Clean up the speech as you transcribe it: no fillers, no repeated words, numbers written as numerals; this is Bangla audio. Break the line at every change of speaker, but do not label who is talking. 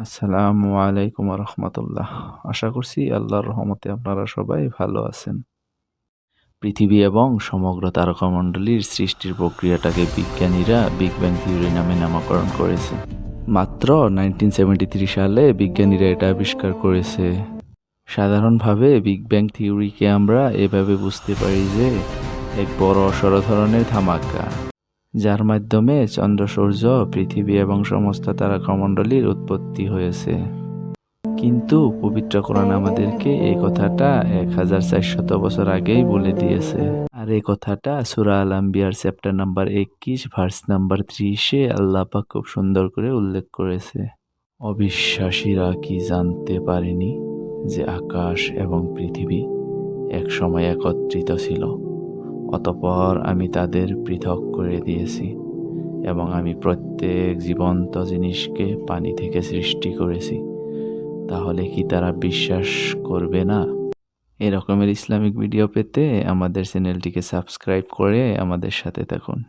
আসসালামু আলাইকুম রহমতুল্লাহ। আশা করছি আল্লাহর রহমতে আপনারা সবাই ভালো আছেন। পৃথিবী এবং সমগ্র তারকামণ্ডলীর সৃষ্টির প্রক্রিয়াটাকে বিজ্ঞানীরা বিগ ব্যাং থিওরি নামে নামকরণ করেছে। মাত্র 1973 সালে বিজ্ঞানীরা এটা আবিষ্কার করেছে। সাধারণভাবে বিগ ব্যাং থিওরিকে আমরা এভাবে বুঝতে পারি যে এক বড় অসর ধরনের ধামাকা, যার মাধ্যমে চন্দ্র, সূর্য, পৃথিবী এবং সমস্ত তারকামণ্ডলীর উৎপত্তি হয়েছে। কিন্তু পবিত্র কোরআন আমাদেরকে এই কথাটা 1400 বছর আগেই বলে দিয়েছে। আর এই কথাটা সূরা আল আম্বিয়ার চ্যাপ্টার নাম্বার 21 ভার্স নাম্বার 30-এ আল্লাহ পাক খুব সুন্দর করে উল্লেখ করেছে। অবিশ্বাসীরা কি জানতে পারেনি যে আকাশ এবং পৃথিবী এক সময় একত্রিত ছিল, অতঃপর আমি তাদের পৃথক করে দিয়েছি এবং আমি প্রত্যেক জীবন্ত জিনিসকে পানি থেকে সৃষ্টি করেছি। তাহলে কি তারা বিশ্বাস করবে না? এরকমের ইসলামিক ভিডিও পেতে আমাদের চ্যানেলটিকে সাবস্ক্রাইব করে আমাদের সাথে থাকুন।